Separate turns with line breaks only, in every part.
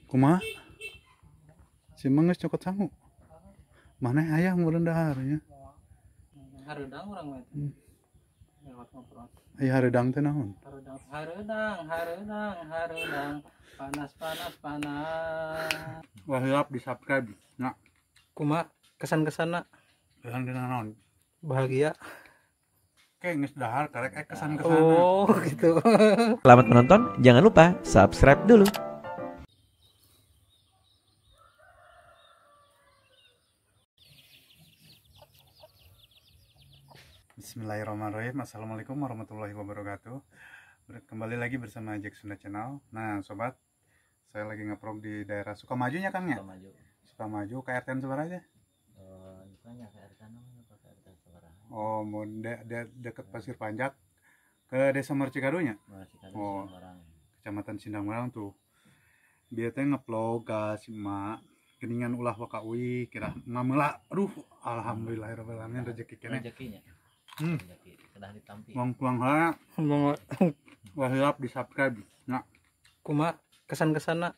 Kumaha? Si Mangeus cokot sangu. Mana aya merendah nya?
Hareudang urang mah eta. Lewat ngobrol.
Aya hareudang teh naon?
Hareudang. Panas.
Wah, hilap di-subscribe. Nah,
Kumaha kesan-kesanna
kesan dina naon?
bahagia.
Kayak geus dahar karek kesan kesana.
Oh, gitu.
Selamat menonton, jangan lupa subscribe dulu.
Bismillahirrahmanirrahim. Assalamualaikum warahmatullahi wabarakatuh. Kembali lagi bersama Jack Sunda Channel. Nah, sobat, saya lagi ngeprog di daerah Sukamaju nya kan ya? Sukamaju, KRT seberapa aja? Oh, mau deket Pasir Panjak ke Desa Mercikadunya. Oh, Kecamatan Sindangmarang tuh. Dia teh ngeplog ka si emak geningan ulah wakawi kira ngamela. Aduh, alhamdulillahirabbil alamin rezeki keneh.
Rezekinya. Rezeki sudah ditampi.
Wong ha wah hilap di-subscribe. Nah,
Kumaha kesan-kesanna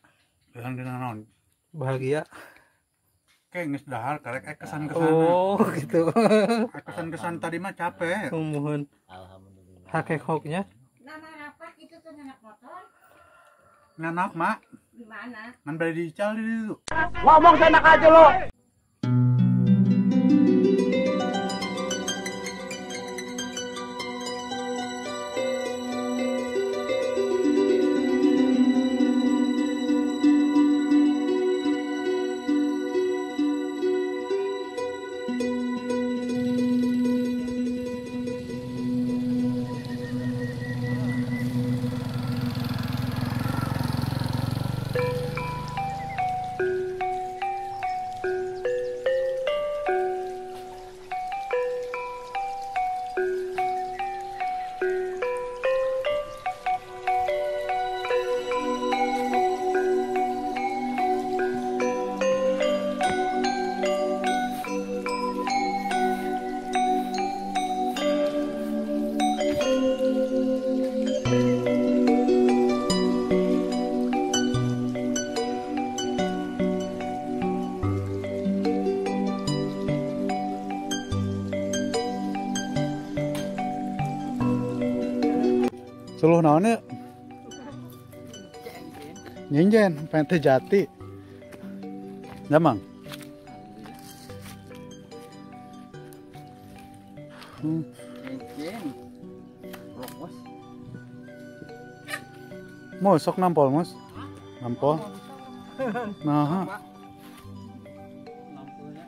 kesan dina naon?
bahagia.
Kayak geus dahar karek kesan kesana.
Oh, gitu.
Kesan tadi mah capek.
Muhun
Alhamdulillah.
hakek-hoknya.
Nama rapat itu tuh anak motor
Nganak, Mak.
gimana?
Kan bade dical di ditu. Suluh naon ya? Nyenjen, pente jati. Damang. Sok nampol, Mus. Nampol. Nah,
Lampunya.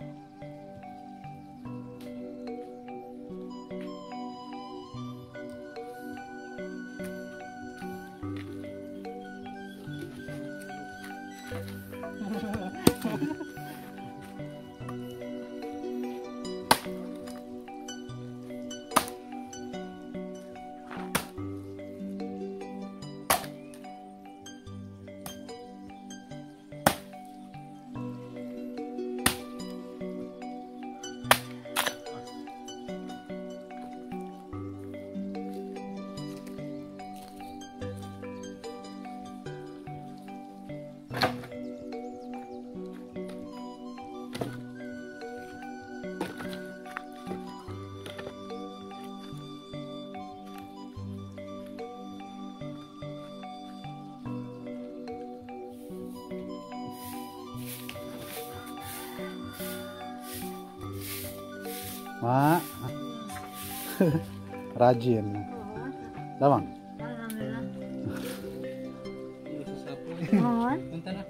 Mak. Rajin. Damang.
Alhamdulillah.
Ini sesapu.
Mohon.
Punten ah.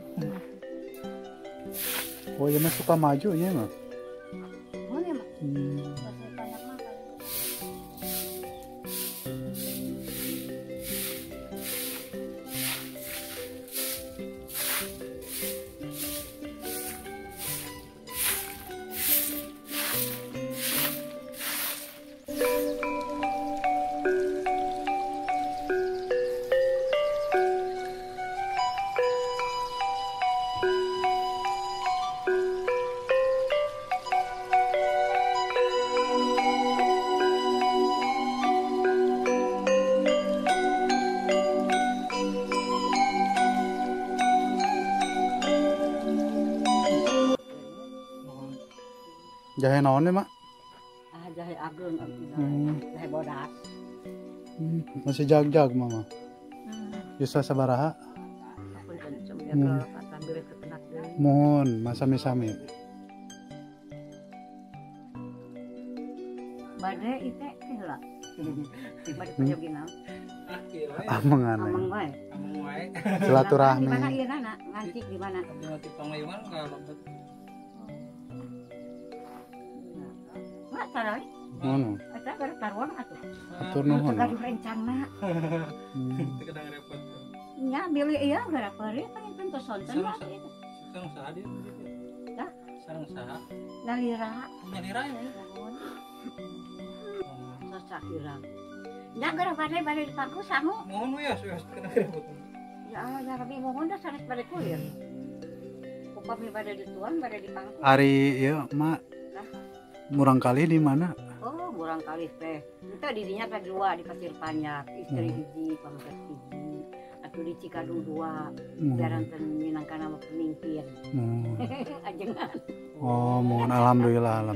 Oh, ya mah Sukamaju nya mah.
Mohon ya, Mak. Pasir Panjak mah kali.
Jahe naon deh, Mak?
Ah jahe ageung jahe bodas.
Masih jag-jag, Mama. Bisa sabaraha?
Punten cuma ya ke patambir ke tenak deui.
Mohon, masami-sami.
Bade ite teh heula. Bade pajogina.
Amang
Amang
aneh.
wae.
Amang wae.
Di mana
Silaturahmi.
ieu nana? Ngancik di mana?
Tapi mati pangayungan enggak lobat.
Mak sarai.
Ngono.
Eta keur taruan atuh.
Atur nuhun.
Gaduh rencana.
Itu kadang repot.
Nya beli ieu gara peuri kan itu sonten
Sareng
lah itu.
sareng saha dia?
Dah.
Sareng saha?
Nalira.
Nyalira ya.
Naon? Sasakira. Nya gara bade dipangku sangu.
Mohon we ya, kadang repot.
Ya Allah, ya Rabbi mohon dah sanes bade kulir. Upami bade dituan bade dipangku.
Ari ieu, Mak. Murang kali di mana?
Oh, murang kali teh. Itu didinya teh dua di Pasir Panjak, istri hiji, pangkat hiji. Atuh di Cikadung dua, jaranten minangka nama pemimpin. Ajengan.
Oh, mohon alhamdulillah.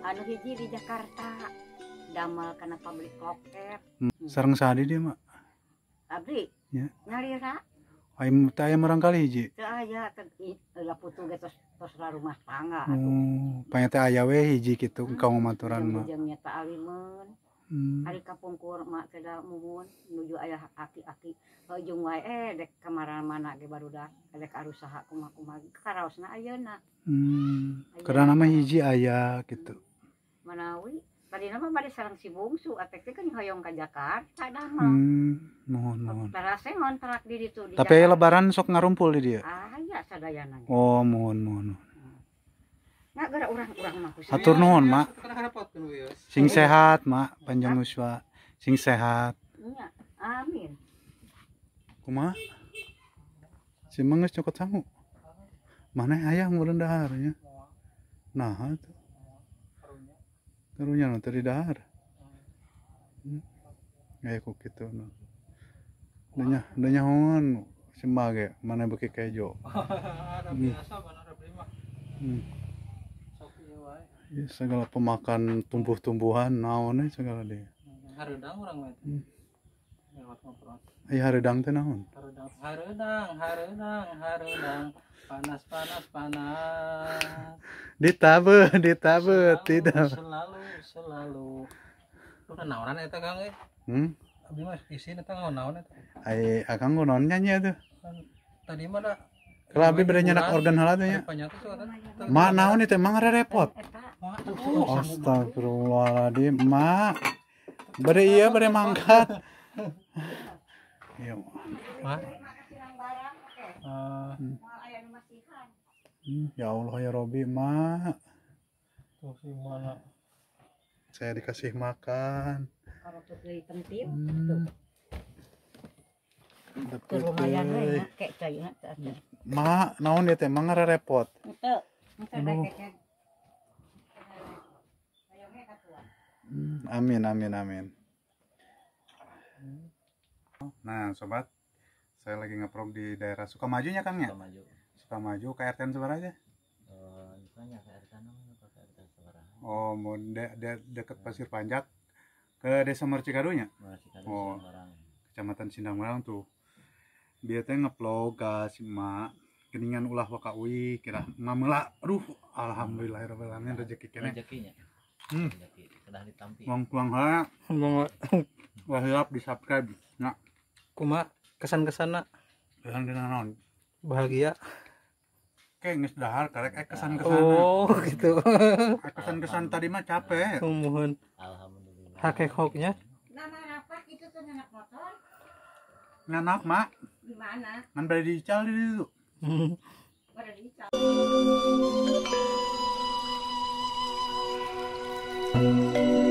Anu hiji di Jakarta. Damal kana pabrik loket.
Sareng sadi dia, Mak.
Abdi.
Ya.
Nalira.
Ai teh murang kali hiji.
Teu aya teh putu ge tos rumah tangga
Oh, panya teh aya we hiji kitu engkau maturan mah.
jeung nyata alimeun. Ari kapungkur mak teh da muhun nuju aya aki-aki jeung wae dek kamana-mana ge barudak dek arusaha kumaha karaosna ayeuna.
Karena nama hiji aya gitu.
Manawi tadi nama bade sareng si bungsu atek teh kan hoyong ka Jakarta dah mah.
Mohon.
Terase ngontrak di ditu di
Tapi
Jakarta.
lebaran sok ngarumpul di dia.
Aya sadayana.
Oh, mohon.
Nya gara urang-urang mah kusaha.
Hatur nuhun, Mak.
Kadang repot kan we ya.
Sing sehat, Mak, panjang uswa. Sing sehat.
Nya, amin.
Kumaha? Si Mangeus cokot sangu. Mana aya ngeureun dahar nya. Nah, atuh. Karunya nu teu di dahar. Aya ku kitu nu. Da nyahoan si Mage, mana beki kejo.
Ada biasa mana ada prima. Sok ieu wae.
Ya, segala pemakan tumbuh-tumbuhan naon segala dia.
Hareudang urang mah eta. Lewat ngobrol.
Aya hareudang teh naon?
Hareudang. Panas.
Ditabeut tidak.
Selalu. Lu naonan eta Kang euy? Abdi mah isin eta naon eta?
Ai akang kunaon nyanyi atuh.
Tadi mah da
Kalau abdi bere nyenak organ heula teh nya.
Panyatu soalna.
Ma naon itu emang repot.
Eta
Astagfirullahaladzim, Mak. Bere mangkat. Iya,
Mah.
ya Allah ya Robi, Mak.
Tuh si mana?
Saya dikasih makan.
kalau tuh deui tentim tuh
Dapet
lumayan we
deui.
nya kek cairna teh.
Mak, naon ieu teh emang repot.
Henteu dek kek.
Amin. Nah, sobat, saya lagi ngeprog di daerah Sukamajunya Kang ya? Sukamaju, KRT seberapa aja? Oh, mau deket Pasir Panjak ke Desa Mercikadunya? Oh, Kecamatan Sindang Marang tuh. Biasanya ngeplog gas mak geningan ulah wakawi kira ngamela alhamdulillahirabbil alamin rezeki kene
Rezekinya. Rezeki sudah ditampi.
Wong ha wahilap di subscribe nah
Kuma kesan-kesanna
dengan naon
bahagia.
Kayak geus dahar karek kesan-kesana.
Oh, gitu.
Kesan-kesan tadi mah capek.
Mohon.
Alhamdulillah.
Hakek-hoknya.
Nama rapat itu tuh anak motor
Nganak mak
di mana?
ngan bade dical di ditu.
Pada di
Thank you.